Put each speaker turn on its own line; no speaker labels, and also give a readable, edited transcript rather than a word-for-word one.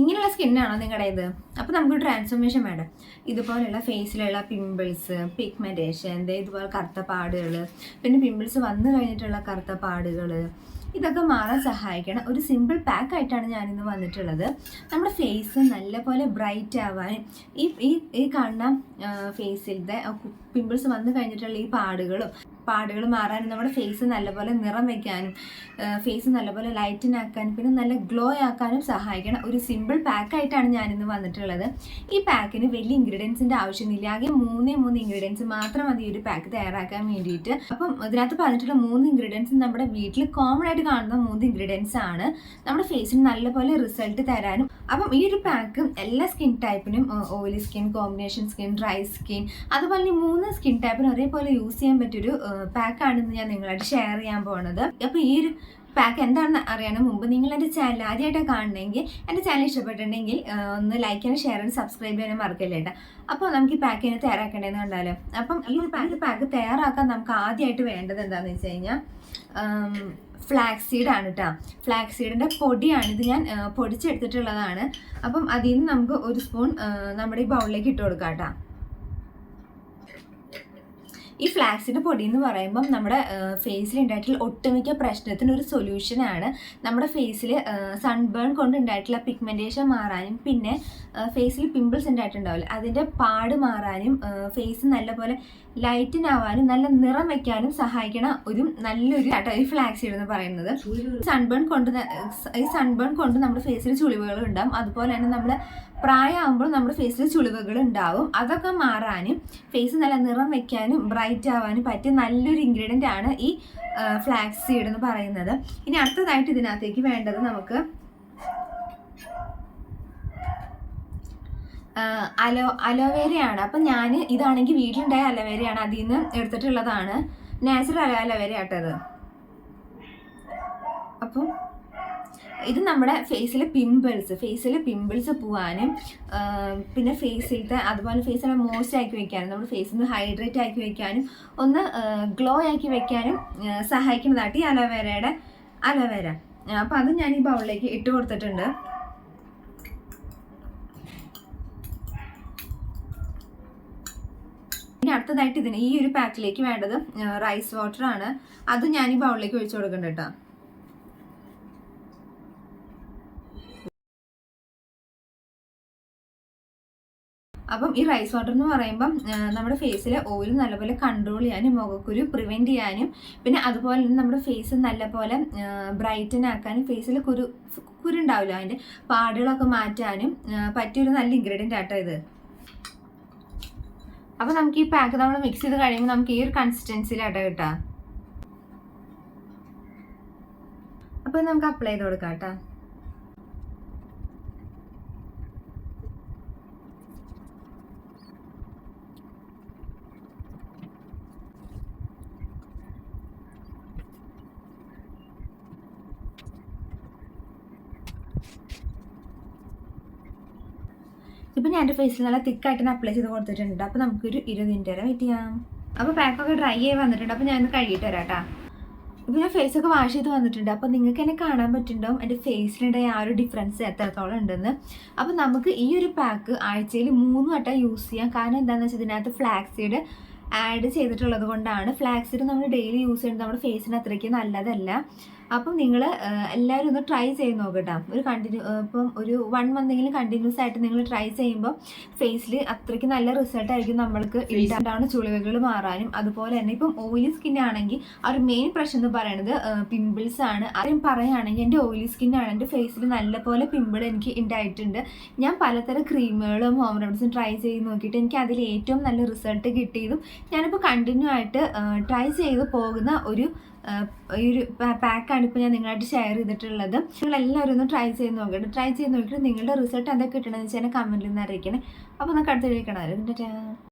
ഇങ്ങനെയുള്ള സ്കിന്നാണോ നിങ്ങളുടേത്? അപ്പോൾ നമുക്ക് ട്രാൻസ്ഫോർമേഷൻ വേണം. ഇതുപോലെയുള്ള ഫേസിലുള്ള പിമ്പിൾസ്, പിഗ്മെൻറ്റേഷൻ, ഇതുപോലെ കറുത്ത പാടുകൾ, പിന്നെ പിമ്പിൾസ് വന്നു കഴിഞ്ഞിട്ടുള്ള കറുത്ത പാടുകൾ, ഇതൊക്കെ മാറാൻ സഹായിക്കണം ഒരു സിമ്പിൾ പാക്ക് ആയിട്ടാണ് ഞാനിന്ന് വന്നിട്ടുള്ളത്. നമ്മുടെ ഫേസ് നല്ലപോലെ ബ്രൈറ്റ് ആവാനും ഈ കാണുന്ന ഫേസിലത്തെ പിമ്പിൾസ് വന്നു കഴിഞ്ഞിട്ടുള്ള ഈ പാടുകൾ മാറാനും നമ്മുടെ ഫേസ് നല്ലപോലെ നിറം വയ്ക്കാനും ഫേസ് നല്ലപോലെ ലൈറ്റനാക്കാനും പിന്നെ നല്ല ഗ്ലോ ആക്കാനും സഹായിക്കണം ഒരു സിമ്പിൾ പാക്കായിട്ടാണ് ഞാനിന്ന് വന്നിട്ടുള്ളത്. ഈ പാക്കിന് വലിയ ഇൻഗ്രീഡിയൻസിൻ്റെ ആവശ്യമൊന്നുമില്ല. ആകെ മൂന്ന് ഇൻഗ്രീഡിയൻസ് മാത്രം മതി ഈ ഒരു പാക്ക് തയ്യാറാക്കാൻ വേണ്ടിയിട്ട്. അപ്പം ഇതിനകത്ത് പറഞ്ഞിട്ടുള്ള 3 ഇൻഗ്രീഡിയൻസ് നമ്മുടെ വീട്ടിൽ കോമൺ ആയിട്ട് കാണുന്ന 3 ഇൻഗ്രീഡിയൻസ് ആണ് നമ്മുടെ ഫേസിന് നല്ലപോലെ റിസൾട്ട് തരാനും. അപ്പം ഈ ഒരു പാക്ക് എല്ലാ സ്കിൻ ടൈപ്പിനും, oily skin, combination skin, dry skin, അതുപോലെ 3 സ്കിൻ ടൈപ്പിനും ഒരേപോലെ യൂസ് ചെയ്യാൻ പറ്റിയൊരു പാക്കാണെന്ന് ഞാൻ നിങ്ങളായിട്ട് ഷെയർ ചെയ്യാൻ പോകുന്നത്. അപ്പോൾ ഈ ഒരു പാക്ക് എന്താണെന്ന് അറിയണം മുമ്പ് നിങ്ങൾ എൻ്റെ ചാനൽ ആദ്യമായിട്ടാണ് കാണണമെങ്കിൽ എൻ്റെ ചാനൽ ഇഷ്ടപ്പെട്ടിട്ടുണ്ടെങ്കിൽ ഒന്ന് ലൈക്ക് ചെയ്യാനും ഷെയർ ചെയ്യാനും സബ്സ്ക്രൈബ് ചെയ്യാനും മറക്കില്ല കേട്ടോ. അപ്പോൾ നമുക്ക് ഈ പാക്ക് എങ്ങനെ തയ്യാറാക്കേണ്ടതെന്ന് കണ്ടാലോ. അപ്പം ഈ ഒരു പാക്ക് തയ്യാറാക്കാൻ നമുക്ക് ആദ്യമായിട്ട് വേണ്ടത് എന്താണെന്ന് വെച്ച് കഴിഞ്ഞാൽ ഫ്ലാക്സ് സീഡ് ആണ് കേട്ടോ. ഫ്ലാക്സ് സീഡിൻ്റെ പൊടിയാണ് ഇത്, ഞാൻ പൊടിച്ചെടുത്തിട്ടുള്ളതാണ്. അപ്പം അതിൽ നിന്ന് നമുക്ക് 1 സ്പൂൺ നമ്മുടെ ഈ ബൗളിലേക്ക് ഇട്ട് കൊടുക്കാം കേട്ടോ. ഈ ഫ്ലാക്സിൻ്റെ പൊടി എന്ന് പറയുമ്പം നമ്മുടെ ഫേസിൽ ഉണ്ടായിട്ടുള്ള ഒട്ടുമിക്ക പ്രശ്നത്തിന് ഒരു സൊല്യൂഷനാണ്. നമ്മുടെ ഫേസിൽ സൺബേൺ കൊണ്ട് ഉണ്ടായിട്ടുള്ള പിഗ്മെൻറ്റേഷൻ മാറാനും പിന്നെ ഫേസിൽ പിമ്പിൾസ് ഉണ്ടായിട്ടുണ്ടാവില്ല അതിൻ്റെ പാട് മാറാനും ഫേസ് നല്ലപോലെ ലൈറ്റനാവാനും നല്ല നിറം വയ്ക്കാനും സഹായിക്കണ നല്ലൊരു ഈ ഫ്ലാക്സീഡ് എന്ന് പറയുന്നത്. ഈ സൺബേൺ കൊണ്ട് നമ്മുടെ ഫേസിൽ ചുളിവുകൾ ഉണ്ടാവും. അതുപോലെ തന്നെ നമ്മൾ പ്രായമാകുമ്പോൾ നമ്മുടെ ഫേസിൽ ചുളിവുകൾ ഉണ്ടാവും. അതൊക്കെ മാറാനും ഫേസ് നല്ല നിറം വയ്ക്കാനും ബ്രൈറ്റ് ആവാനും പറ്റിയ നല്ലൊരു ഇൻഗ്രീഡിയൻ്റ് ആണ് ഈ ഫ്ലാക്സ് സീഡ് എന്ന് പറയുന്നത്. ഇനി അടുത്തതായിട്ട് ഇതിനകത്തേക്ക് വേണ്ടത് നമുക്ക് അലോവേരയാണ്. അപ്പം ഞാൻ ഇതാണെങ്കിൽ വീട്ടിലുണ്ടായ അലോവേരയാണ്, അതിൽ നിന്ന് എടുത്തിട്ടുള്ളതാണ്. Natural aloe vera ആട്ടത്. അപ്പം ഇത് നമ്മുടെ ഫേസിലെ പിമ്പിൾസ് പോവാനും പിന്നെ ഫേസിലത്തെ അതുപോലെ ഫേസിനെ മോയ്സ്റ്റ് ആക്കി വെക്കാനും നമ്മുടെ ഫേസിന് ഹൈഡ്രേറ്റ് ആക്കി വെക്കാനും ഒന്ന് ഗ്ലോ ആക്കി വെക്കാനും സഹായിക്കുന്നതായിട്ട് ഈ അലോവേര. അപ്പോൾ അത് ഞാൻ ഈ ബൗളിലേക്ക് ഇട്ട് കൊടുത്തിട്ടുണ്ട്. ഇനി അടുത്തതായിട്ട് ഈ ഒരു പാക്കിലേക്ക് വേണ്ടത് റൈസ് വാട്ടർ ആണ്. അത് ഞാൻ ഈ ബൗളിലേക്ക് ഒഴിച്ചു കൊടുക്കുന്നുണ്ട് കേട്ടോ. അപ്പം ഈ റൈസ് വാട്ടർ എന്ന് പറയുമ്പം നമ്മുടെ ഫേസിലെ ഓയിൽ നല്ലപോലെ കൺട്രോൾ ചെയ്യാനും മുഖക്കുരു പ്രിവെൻറ്റ് ചെയ്യാനും പിന്നെ അതുപോലെ തന്നെ നമ്മുടെ ഫേസ് നല്ലപോലെ ബ്രൈറ്റൻ ആക്കാനും ഫേസിൽ കുരുണ്ടാവില്ല അതിൻ്റെ പാടുകളൊക്കെ മാറ്റാനും പറ്റിയൊരു നല്ല ഇൻഗ്രീഡിയൻ്റ് ആട്ടോ ഇത്. അപ്പോൾ നമുക്ക് ഈ പാക്ക് നമ്മൾ മിക്സ് ചെയ്ത് കഴിയുമ്പോൾ നമുക്ക് ഈ ഒരു കൺസിസ്റ്റൻസിയിലാട്ടോ കിട്ടുക. അപ്പോൾ നമുക്ക് അപ്ലൈ ചെയ്ത് കൊടുക്കാം കേട്ടോ. ഇപ്പം ഞാൻ എൻ്റെ ഫേസിൽ നല്ല തിക്കായിട്ട് തന്നെ അപ്ലൈ ചെയ്ത് കൊടുത്തിട്ടുണ്ട്. അപ്പോൾ നമുക്കൊരു 20 മിനിറ്റ് വരെ വെയിറ്റ് ചെയ്യാം. അപ്പോൾ പാക്കൊക്കെ ഡ്രൈ ആയി വന്നിട്ടുണ്ട്. അപ്പോൾ ഞാനൊന്ന് കഴുകിയിട്ട് വരാം കേട്ടോ. ഇപ്പോൾ ഞാൻ ഫേസൊക്കെ വാഷ് ചെയ്ത് വന്നിട്ടുണ്ട്. അപ്പോൾ നിങ്ങൾക്ക് എന്നെ കാണാൻ പറ്റുന്നുണ്ടാവും എൻ്റെ ഫേസിലുണ്ടായ ആ ഒരു ഡിഫറൻസ് എത്രത്തോളം ഉണ്ടെന്ന്. അപ്പോൾ നമുക്ക് ഈ ഒരു പാക്ക് ആഴ്ചയിൽ 3 വട്ടം യൂസ് ചെയ്യാം. കാരണം എന്താണെന്ന് വെച്ചാൽ ഇതിനകത്ത് ഫ്ലാക്സ് സീഡ് ആഡ് ചെയ്തിട്ടുള്ളത് കൊണ്ടാണ്. ഫ്ലാക്സ് സീഡ് നമ്മൾ ഡെയിലി യൂസ് ചെയ്യുന്നത് നമ്മുടെ ഫേസിന് അത്രയ്ക്ക് നല്ലതല്ല. അപ്പം നിങ്ങൾ എല്ലാവരും ഒന്ന് ട്രൈ ചെയ്ത് നോക്കട്ടോ. ഇപ്പം ഒരു 1 മന്തെങ്കിലും കണ്ടിന്യൂസ് ആയിട്ട് നിങ്ങൾ ട്രൈ ചെയ്യുമ്പോൾ ഫേസിൽ അത്രയ്ക്ക് നല്ല റിസൾട്ട് ആയിരിക്കും നമ്മൾക്ക് ഉണ്ടാണ് ചുളിവുകൾ മാറാനും. അതുപോലെ തന്നെ ഇപ്പം ഓയിലി സ്കിൻ ആണെങ്കിൽ ആ ഒരു മെയിൻ പ്രശ്നം എന്ന് പറയുന്നത് പിമ്പിൾസ് ആണ്. ആരും പറയുകയാണെങ്കിൽ എൻ്റെ ഓയിലി സ്കിന്നാണ്, എൻ്റെ ഫേസിൽ നല്ലപോലെ പിമ്പിൾ എനിക്ക് ഉണ്ടായിട്ടുണ്ട്. ഞാൻ പലതരം ക്രീമുകളും ഹോം റെമഡീസും ട്രൈ ചെയ്ത് നോക്കിയിട്ട് എനിക്ക് അതിൽ ഏറ്റവും നല്ല റിസൾട്ട് കിട്ടിയതും ഞാനിപ്പോൾ കണ്ടിന്യൂ ആയിട്ട് ട്രൈ ചെയ്ത് പോകുന്ന ഈ ഒരു പാക്കാണ് ഇപ്പോൾ ഞാൻ നിങ്ങളായിട്ട് ഷെയർ ചെയ്തിട്ടുള്ളത്. നിങ്ങളെല്ലാവരും ഒന്ന് ട്രൈ ചെയ്ത് നോക്കിയിട്ട് നിങ്ങളുടെ റിസൾട്ട് എന്താ കിട്ടണമെന്ന് വെച്ചാൽ കമൻറ്റിൽ നിന്ന് അറിയിക്കണേ. അപ്പോൾ നമുക്ക് അടുത്ത വീഡിയോ കാണാമല്ലോ.